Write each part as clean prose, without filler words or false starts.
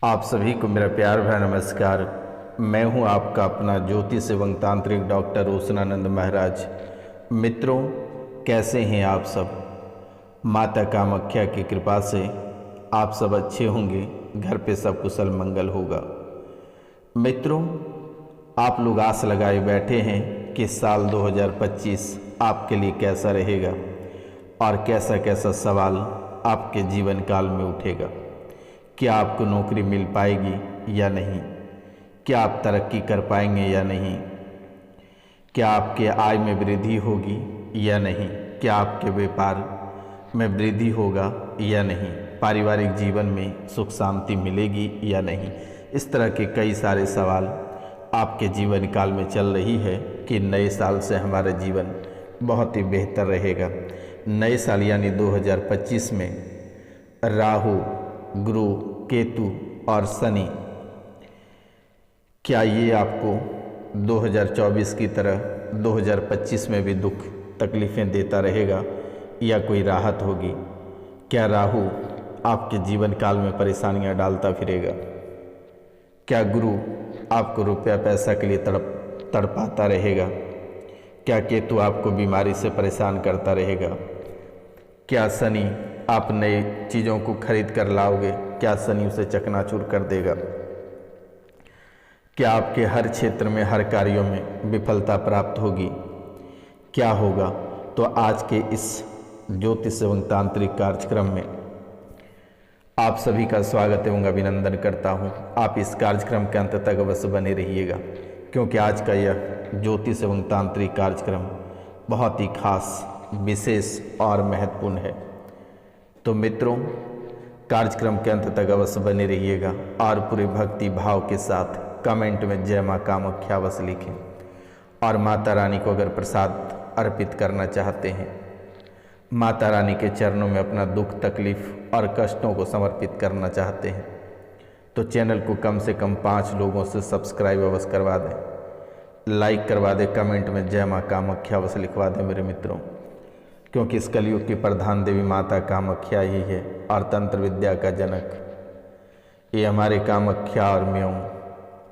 आप सभी को मेरा प्यार भरा नमस्कार। मैं हूं आपका अपना ज्योतिष एवं तांत्रिक डॉक्टर रोशनानंद महाराज। मित्रों, कैसे हैं आप सब? माता कामाख्या की कृपा से आप सब अच्छे होंगे, घर पे सब कुशल मंगल होगा। मित्रों, आप लोग आस लगाए बैठे हैं कि साल 2025 आपके लिए कैसा रहेगा और कैसा कैसा सवाल आपके जीवन काल में उठेगा। क्या आपको नौकरी मिल पाएगी या नहीं? क्या आप तरक्की कर पाएंगे या नहीं? क्या आपके आय में वृद्धि होगी या नहीं? क्या आपके व्यापार में वृद्धि होगा या नहीं? पारिवारिक जीवन में सुख शांति मिलेगी या नहीं? इस तरह के कई सारे सवाल आपके जीवन काल में चल रही है कि नए साल से हमारा जीवन बहुत ही बेहतर रहेगा। नए साल यानी 2025 में राहु, गुरु, केतु और शनि, क्या ये आपको 2024 की तरह 2025 में भी दुख तकलीफ़ें देता रहेगा या कोई राहत होगी? क्या राहु आपके जीवन काल में परेशानियां डालता फिरेगा? क्या गुरु आपको रुपया पैसा के लिए तड़पाता रहेगा? क्या केतु आपको बीमारी से परेशान करता रहेगा? क्या शनि आप नई चीज़ों को खरीद कर लाओगे? क्या शनि उसे चकनाचूर कर देगा? क्या आपके हर क्षेत्र में हर कार्यों में विफलता प्राप्त होगी? क्या होगा? तो आज के इस ज्योतिष एवं तांत्रिक कार्यक्रम में आप सभी का स्वागत एवं अभिनंदन करता हूं। आप इस कार्यक्रम के अंत तक अवश्य बने रहिएगा, क्योंकि आज का यह ज्योतिष एवं तांत्रिक कार्यक्रम बहुत ही खास, विशेष और महत्वपूर्ण है। तो मित्रों, कार्यक्रम के अंत तक अवश्य बने रहिएगा और पूरे भक्ति भाव के साथ कमेंट में जय माँ कामाख्या अवश्य लिखें। और माता रानी को अगर प्रसाद अर्पित करना चाहते हैं, माता रानी के चरणों में अपना दुख तकलीफ और कष्टों को समर्पित करना चाहते हैं, तो चैनल को कम से कम 5 लोगों से सब्सक्राइब अवश्य करवा दें, लाइक करवा दें, कमेंट में जय माँ कामाख्या अवश्य लिखवा दें मेरे मित्रों, क्योंकि इस कलयुग की प्रधान देवी माता कामाख्या ही है और तंत्र विद्या का जनक। ये हमारे कामाख्या और म्यों,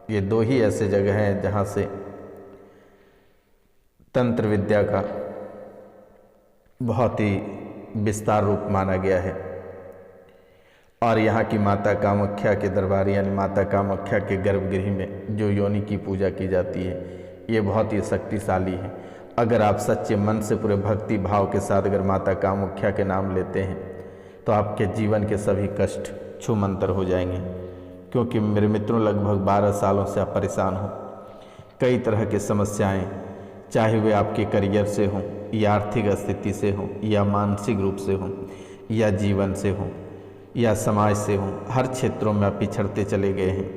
ये 2 ही ऐसे जगह हैं जहाँ से तंत्र विद्या का बहुत ही विस्तार रूप माना गया है। और यहाँ की माता कामाख्या के दरबार यानी माता कामाख्या के गर्भगृह में जो योनि की पूजा की जाती है, ये बहुत ही शक्तिशाली है। अगर आप सच्चे मन से पूरे भक्ति भाव के साथ अगर माता कामाख्या के नाम लेते हैं, तो आपके जीवन के सभी कष्ट छूमंतर हो जाएंगे। क्योंकि मेरे मित्रों, लगभग 12 सालों से आप परेशान हो, कई तरह की समस्याएं, चाहे वे आपके करियर से हों या आर्थिक स्थिति से हों या मानसिक रूप से हों या जीवन से हों या समाज से हों, हर क्षेत्रों में आप पिछड़ते चले गए हैं।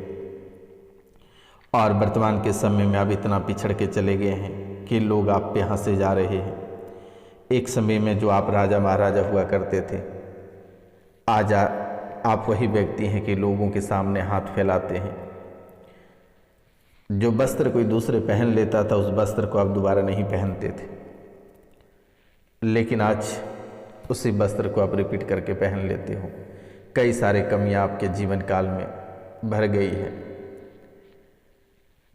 और वर्तमान के समय में आप इतना पिछड़ के चले गए हैं कि लोग आप पे हंसे जा रहे हैं। एक समय में जो आप राजा महाराजा हुआ करते थे, आज आप वही व्यक्ति हैं कि लोगों के सामने हाथ फैलाते हैं। जो वस्त्र कोई दूसरे पहन लेता था, उस वस्त्र को आप दोबारा नहीं पहनते थे, लेकिन आज उसी वस्त्र को आप रिपीट करके पहन लेते हो। कई सारे कमियां आपके जीवन काल में भर गई है,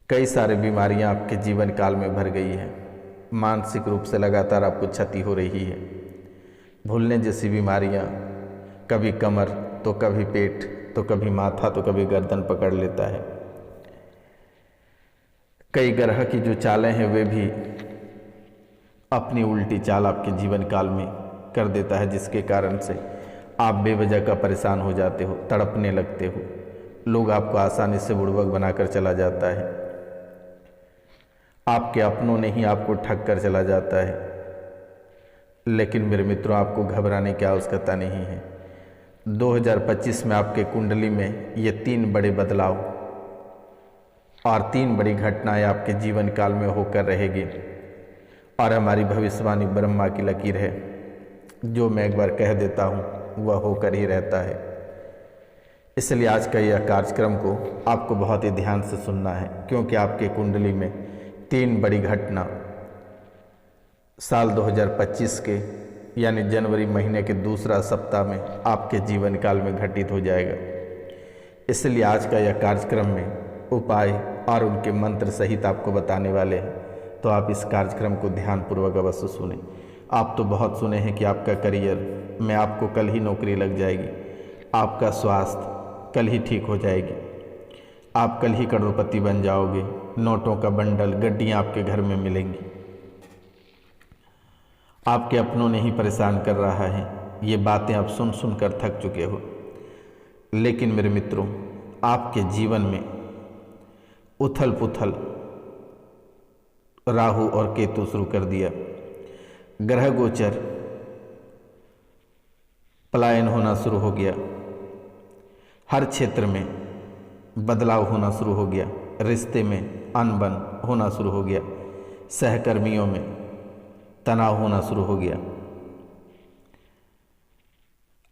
कई सारे बीमारियां आपके जीवन काल में भर गई है, मानसिक रूप से लगातार आपको क्षति हो रही है। भूलने जैसी बीमारियां, कभी कमर तो कभी पेट तो कभी माथा तो कभी गर्दन पकड़ लेता है। कई ग्रह की जो चालें हैं, वे भी अपनी उल्टी चाल आपके जीवन काल में कर देता है, जिसके कारण से आप बेवजह का परेशान हो जाते हो, तड़पने लगते हो। लोग आपको आसानी से बुड़बक बनाकर चला जाता है, आपके अपनों ने ही आपको ठग कर चला जाता है। लेकिन मेरे मित्रों, आपको घबराने की आवश्यकता नहीं है। 2025 में आपके कुंडली में ये 3 बड़े बदलाव और 3 बड़ी घटनाएं आपके जीवन काल में होकर रहेगी। और हमारी भविष्यवाणी ब्रह्मा की लकीर है, जो मैं एक बार कह देता हूँ वह होकर ही रहता है। इसलिए आज का यह कार्यक्रम को आपको बहुत ही ध्यान से सुनना है, क्योंकि आपके कुंडली में 3 बड़ी घटना साल 2025 के यानी जनवरी महीने के दूसरा सप्ताह में आपके जीवन काल में घटित हो जाएगा। इसलिए आज का यह कार्यक्रम में उपाय और उनके मंत्र सहित आपको बताने वाले हैं, तो आप इस कार्यक्रम को ध्यानपूर्वक अवश्य सुने। आप तो बहुत सुने हैं कि आपका करियर में आपको कल ही नौकरी लग जाएगी, आपका स्वास्थ्य कल ही ठीक हो जाएगी, आप कल ही करोड़पति बन जाओगे, नोटों का बंडल गड्डियाँ आपके घर में मिलेंगी, आपके अपनों ने ही परेशान कर रहा है। ये बातें आप सुन सुनकर थक चुके हो। लेकिन मेरे मित्रों, आपके जीवन में उथल पुथल राहु और केतु शुरू कर दिया, ग्रह गोचर पलायन होना शुरू हो गया, हर क्षेत्र में बदलाव होना शुरू हो गया, रिश्ते में अनबन होना शुरू हो गया, सहकर्मियों में तनाव होना शुरू हो गया,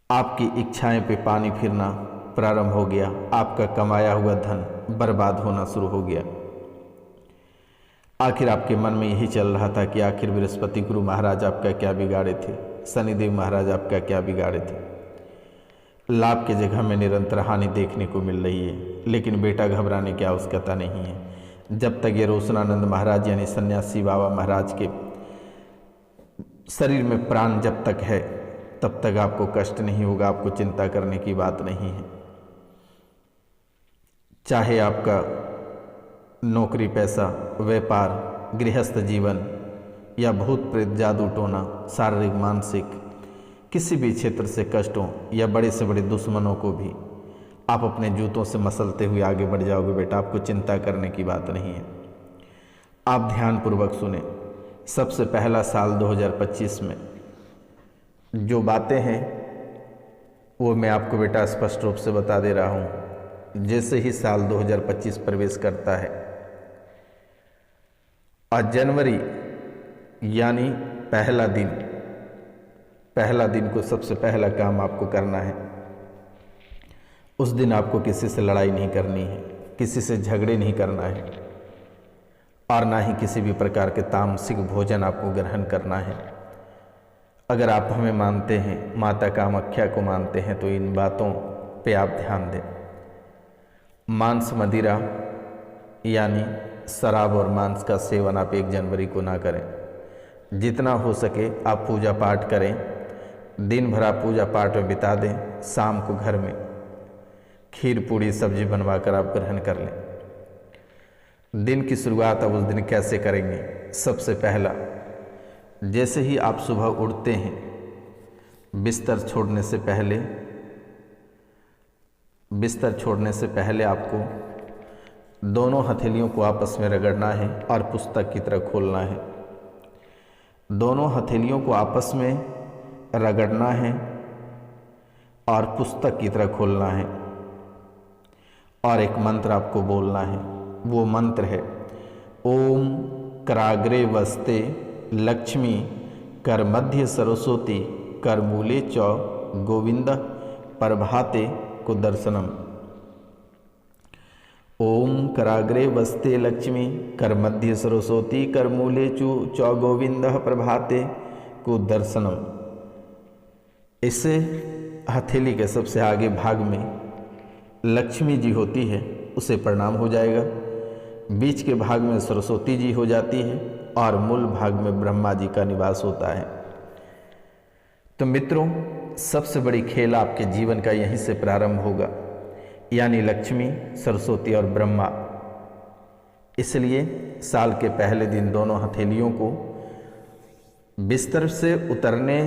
आपकी इच्छाएं पे पानी फिरना प्रारंभ हो गया, आपका कमाया हुआ धन बर्बाद होना शुरू हो गया। आखिर आपके मन में यही चल रहा था कि आखिर बृहस्पति गुरु महाराज आपका क्या बिगाड़े थे, शनिदेव महाराज आपका क्या बिगाड़े थे। लाभ की जगह में निरंतर हानि देखने को मिल रही है, लेकिन बेटा घबराने की आवश्यकता नहीं है। जब तक ये रोशनानंद महाराज यानी सन्यासी बाबा महाराज के शरीर में प्राण जब तक है तब तक आपको कष्ट नहीं होगा, आपको चिंता करने की बात नहीं है। चाहे आपका नौकरी पैसा, व्यापार, गृहस्थ जीवन या भूत प्रेत, जादू टोना, शारीरिक मानसिक किसी भी क्षेत्र से कष्टों या बड़े से बड़े दुश्मनों को भी आप अपने जूतों से मसलते हुए आगे बढ़ जाओगे बेटा, आपको चिंता करने की बात नहीं है। आप ध्यानपूर्वक सुने। सबसे पहला साल 2025 में जो बातें हैं वो मैं आपको बेटा स्पष्ट रूप से बता दे रहा हूँ। जैसे ही साल 2025 प्रवेश करता है और जनवरी यानी पहला दिन को सबसे पहला काम आपको करना है। उस दिन आपको किसी से लड़ाई नहीं करनी है, किसी से झगड़े नहीं करना है और ना ही किसी भी प्रकार के तामसिक भोजन आपको ग्रहण करना है। अगर आप हमें मानते हैं, माता कामाख्या को मानते हैं, तो इन बातों पे आप ध्यान दें। मांस मदिरा यानी शराब और मांस का सेवन आप 1 जनवरी को ना करें। जितना हो सके आप पूजा पाठ करें, दिन भर आप पूजा पाठ में बिता दें। शाम को घर में खीर पूड़ी सब्जी बनवा कर आप ग्रहण कर लें। दिन की शुरुआत आप उस दिन कैसे करेंगे? सबसे पहला, जैसे ही आप सुबह उठते हैं, बिस्तर छोड़ने से पहले आपको दोनों हथेलियों को आपस में रगड़ना है और पुस्तक की तरह खोलना है। दोनों हथेलियों को आपस में रगड़ना है और पुस्तक की तरह खोलना है और एक मंत्र आपको बोलना है। वो मंत्र है ओम कराग्रे वस्ते लक्ष्मी कर मध्य सरस्वती कर मूले च गोविंद प्रभाते को दर्शनम। ओम कराग्रे वस्ते लक्ष्मी कर मध्य सरस्वती कर मूले च गोविंद प्रभाते को दर्शनम। इससे हथेली के सबसे आगे भाग में लक्ष्मी जी होती है, उसे प्रणाम हो जाएगा। बीच के भाग में सरस्वती जी हो जाती है और मूल भाग में ब्रह्मा जी का निवास होता है। तो मित्रों, सबसे बड़ी खेल आपके जीवन का यहीं से प्रारंभ होगा, यानी लक्ष्मी, सरस्वती और ब्रह्मा। इसलिए साल के पहले दिन दोनों हथेलियों को बिस्तर से उतरने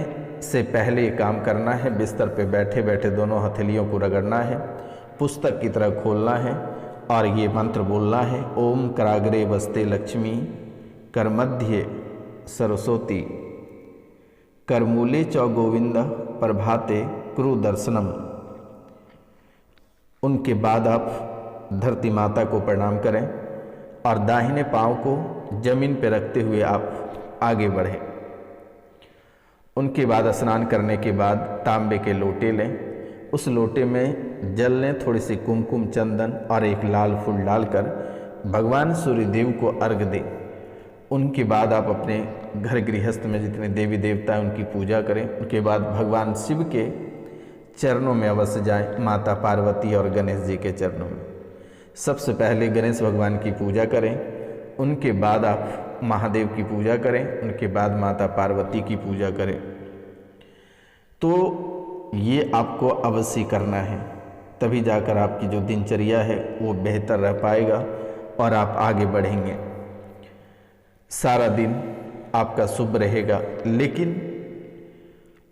से पहले ये काम करना है। बिस्तर पे बैठे बैठे दोनों हथेलियों को रगड़ना है, पुस्तक की तरह खोलना है और ये मंत्र बोलना है ओम कराग्रे वस्ते लक्ष्मी कर मध्य सरस्वती कर मूले च गोविंद प्रभाते कुरु दर्शनम। उनके बाद आप धरती माता को प्रणाम करें और दाहिने पांव को जमीन पर रखते हुए आप आगे बढ़ें। उनके बाद स्नान करने के बाद तांबे के लोटे लें। उस लोटे में जल लें, थोड़ी सी कुमकुम, चंदन और एक लाल फूल डालकर भगवान सूर्यदेव को अर्घ दें। उनके बाद आप अपने घर गृहस्थ में जितने देवी देवता हैं उनकी पूजा करें। उनके बाद भगवान शिव के चरणों में अवश्य जाएं, माता पार्वती और गणेश जी के चरणों में। सबसे पहले गणेश भगवान की पूजा करें, उनके बाद आप महादेव की पूजा करें, उनके बाद माता पार्वती की पूजा करें। तो ये आपको अवश्य करना है, तभी जाकर आपकी जो दिनचर्या है वो बेहतर रह पाएगा और आप आगे बढ़ेंगे। सारा दिन आपका शुभ रहेगा, लेकिन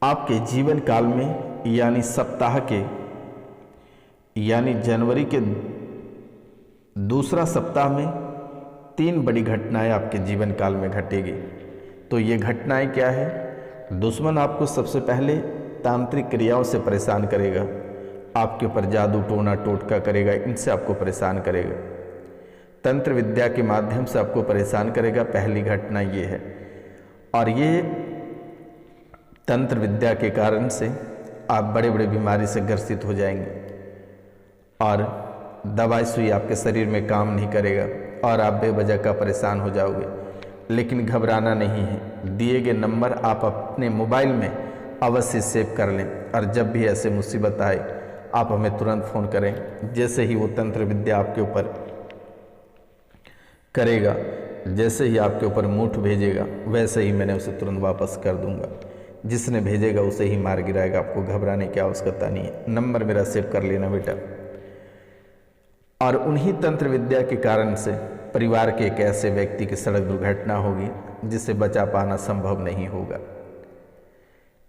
आपके जीवन काल में यानी सप्ताह के यानी जनवरी के दूसरा सप्ताह में 3 बड़ी घटनाएं आपके जीवन काल में घटेगी। तो ये घटनाएं क्या है? दुश्मन आपको सबसे पहले तांत्रिक क्रियाओं से परेशान करेगा, आपके ऊपर जादू टोना टोटका करेगा, इनसे आपको परेशान करेगा। तंत्र विद्या के माध्यम से आपको परेशान करेगा, पहली घटना ये है। और ये तंत्र विद्या के कारण से आप बड़े बड़े बीमारी से ग्रसित हो जाएंगे और दवाई सुई आपके शरीर में काम नहीं करेगा और आप बेवजह का परेशान हो जाओगे। लेकिन घबराना नहीं है, दिए गए नंबर आप अपने मोबाइल में अवश्य सेव कर लें और जब भी ऐसे मुसीबत आए आप हमें तुरंत फ़ोन करें। जैसे ही वो तंत्र विद्या आपके ऊपर करेगा, जैसे ही आपके ऊपर मूठ भेजेगा, वैसे ही मैंने उसे तुरंत वापस कर दूंगा। जिसने भेजेगा उसे ही मार गिराएगा, आपको घबराने की आवश्यकता नहीं है। नंबर मेरा सेव कर लेना बेटा। और उन्हीं तंत्र विद्या के कारण से परिवार के एक ऐसे व्यक्ति की सड़क दुर्घटना होगी जिसे बचा पाना संभव नहीं होगा।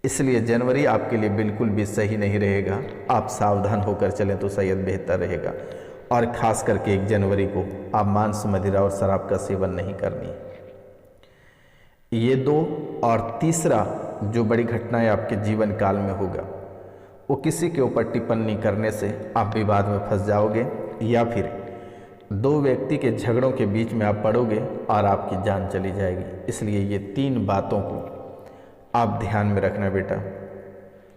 इसलिए जनवरी आपके लिए बिल्कुल भी सही नहीं रहेगा। आप सावधान होकर चलें तो शायद बेहतर रहेगा। और खास करके 1 जनवरी को आप मांस, मदिरा और शराब का सेवन नहीं करनी। ये 2 और तीसरा जो बड़ी घटनाएं आपके जीवन काल में होगा, वो किसी के ऊपर टिप्पणी करने से आप विवाद में फंस जाओगे या फिर 2 व्यक्ति के झगड़ों के बीच में आप पड़ोगे और आपकी जान चली जाएगी। इसलिए ये 3 बातों को आप ध्यान में रखना बेटा।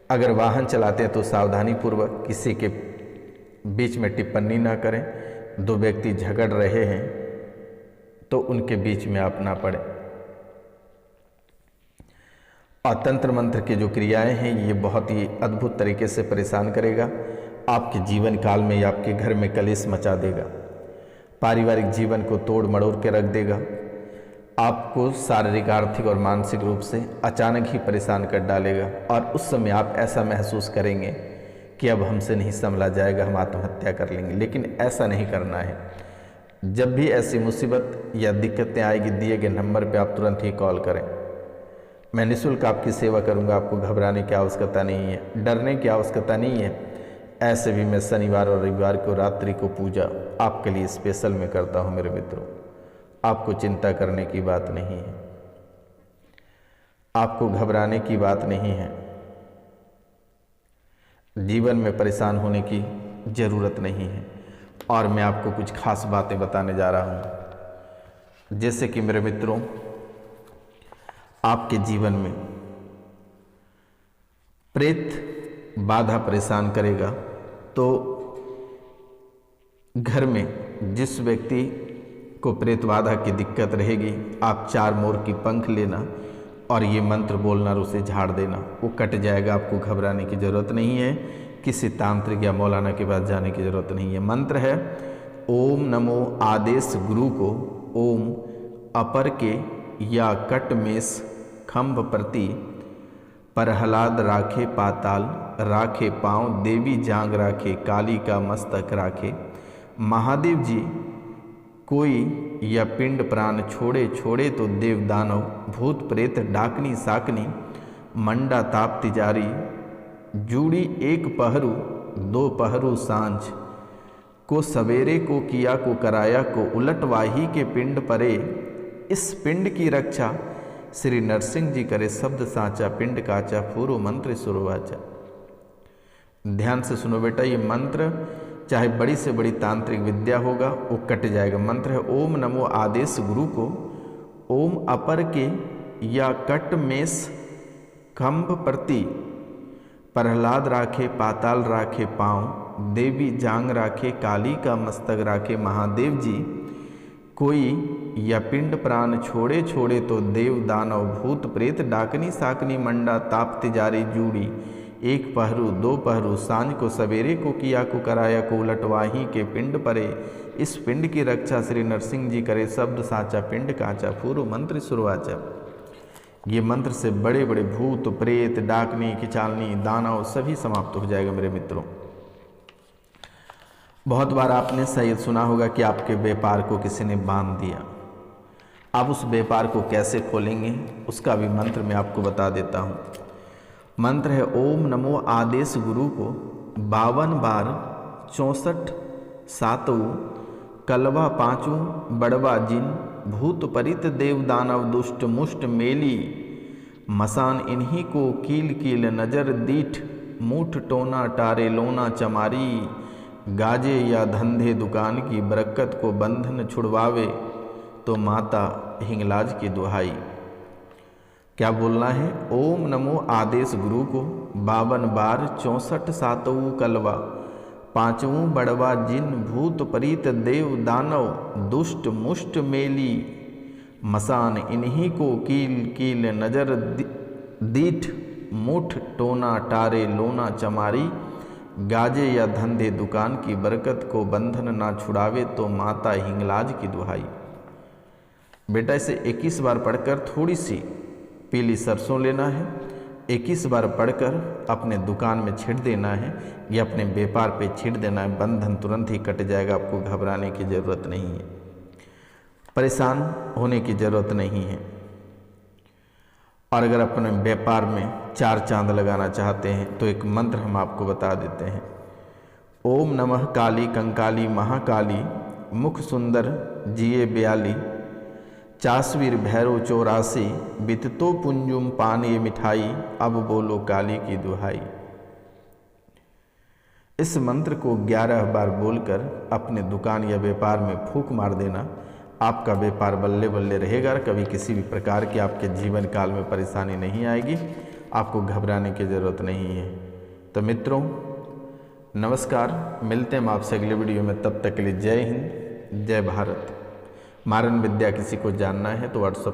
अगर वाहन चलाते हैं तो सावधानी पूर्वक किसी के बीच में टिप्पणी ना करें। 2 व्यक्ति झगड़ रहे हैं तो उनके बीच में आप ना पड़े। और तंत्र मंत्र की जो क्रियाएं हैं ये बहुत ही अद्भुत तरीके से परेशान करेगा। आपके जीवन काल में या आपके घर में कलेश मचा देगा, पारिवारिक जीवन को तोड़ मड़ोड़ के रख देगा, आपको शारीरिक, आर्थिक और मानसिक रूप से अचानक ही परेशान कर डालेगा। और उस समय आप ऐसा महसूस करेंगे कि अब हमसे नहीं संभला जाएगा, हम आत्महत्या कर लेंगे। लेकिन ऐसा नहीं करना है। जब भी ऐसी मुसीबत या दिक्कतें आएगी, दिए गए नंबर पे आप तुरंत ही कॉल करें। मैं निःशुल्क आपकी सेवा करूंगा, आपको घबराने की आवश्यकता नहीं है, डरने की आवश्यकता नहीं है। ऐसे भी मैं शनिवार और रविवार को रात्रि को पूजा आपके लिए स्पेशल में करता हूं मेरे मित्रों। आपको चिंता करने की बात नहीं है, आपको घबराने की बात नहीं है, जीवन में परेशान होने की ज़रूरत नहीं है। और मैं आपको कुछ खास बातें बताने जा रहा हूं। जैसे कि मेरे मित्रों, आपके जीवन में प्रेत बाधा परेशान करेगा तो घर में जिस व्यक्ति को प्रेत बाधा की दिक्कत रहेगी, आप 4 मोर की पंख लेना और ये मंत्र बोलना और उसे झाड़ देना, वो कट जाएगा। आपको घबराने की ज़रूरत नहीं है, किसी तांत्रिक या मौलाना के पास जाने की ज़रूरत नहीं है। मंत्र है ओम नमो आदेश गुरु को ओम अपर के या कट मेष खंभ प्रति प्रहलाद राखे पाताल राखे पाँव देवी जांग राखे काली का मस्तक राखे महादेव जी कोई या पिंड प्राण छोड़े छोड़े तो देव दानव भूत प्रेत डाकनी साकनी मंडा ताप तिजारी जूड़ी 1 पहरू 2 पहरू सांझ को सवेरे को किया को कराया को उलटवाही के पिंड परे इस पिंड की रक्षा श्री नरसिंह जी करे शब्द साचा पिंड काचा फूरो मंत्र सुरवाचा। ध्यान से सुनो बेटा, ये मंत्र चाहे बड़ी से बड़ी तांत्रिक विद्या होगा वो कट जाएगा। मंत्र है ओम नमो आदेश गुरु को ओम अपर के या कट मेष खंभ प्रति प्रहलाद राखे पाताल राखे पाँव देवी जांग राखे काली का मस्तक राखे महादेव जी कोई या पिंड प्राण छोड़े छोड़े तो देव दानव भूत प्रेत डाकनी साकनी मंडा ताप तिजारी जूड़ी एक पहरू दो पहरू सांझ को सवेरे को किया को कराया को उलटवाही के पिंड परे। इस पिंड की रक्षा श्री नरसिंह जी करे, शब्द साचा पिंड काचा पूर्व मंत्र सुरवाचा। ये मंत्र से बड़े बड़े भूत प्रेत डाकनी किचालनी दानव सभी समाप्त हो जाएगा मेरे मित्रों। बहुत बार आपने शायद सुना होगा कि आपके व्यापार को किसी ने बांध दिया। आप उस व्यापार को कैसे खोलेंगे उसका भी मंत्र मैं आपको बता देता हूँ। मंत्र है ओम नमो आदेश गुरु को 52 बार 64 सातों कलवा पाँचों बड़वा जिन भूत परित देव दानव दुष्ट मुष्ट मेली मसान इन्हीं को कील कील नजर दीठ मूठ टोना टारे लोना चमारी गाजे या धंधे दुकान की बरकत को बंधन छुड़वावे तो माता हिंगलाज की दुहाई। क्या बोलना है? ओम नमो आदेश गुरु को 52 बार 64 सातों कलवा पाँचों बड़वा जिन भूत परीत देव दानव दुष्ट मुष्ट मेली मसान इन्हीं को कील कील नजर दीठ मुठ टोना टारे लोना चमारी गाजे या धंधे दुकान की बरकत को बंधन ना छुड़ावे तो माता हिंगलाज की दुहाई। बेटा इसे 21 बार पढ़कर थोड़ी सी पीली सरसों लेना है, 21 बार पढ़कर अपने दुकान में छिड़ देना है या अपने व्यापार पे छिड़ देना है। बंधन तुरंत ही कट जाएगा, आपको घबराने की ज़रूरत नहीं है, परेशान होने की ज़रूरत नहीं है। और अगर अपने व्यापार में 4 चांद लगाना चाहते हैं तो एक मंत्र हम आपको बता देते हैं। ओम नमः काली कंकाली महाकाली मुख सुंदर जिये ब्याली चासवीर भैरव 84 बिततो पुंजुम पान ये मिठाई अब बोलो काली की दुहाई। इस मंत्र को 11 बार बोलकर अपने दुकान या व्यापार में फूंक मार देना। आपका व्यापार बल्ले बल्ले रहेगा, कभी किसी भी प्रकार की आपके जीवन काल में परेशानी नहीं आएगी, आपको घबराने की ज़रूरत नहीं है। तो मित्रों नमस्कार, मिलते हैं हम आपसे अगले वीडियो में, तब तक के लिए जय हिंद जय भारत। मारन विद्या किसी को जानना है तो व्हाट्सएप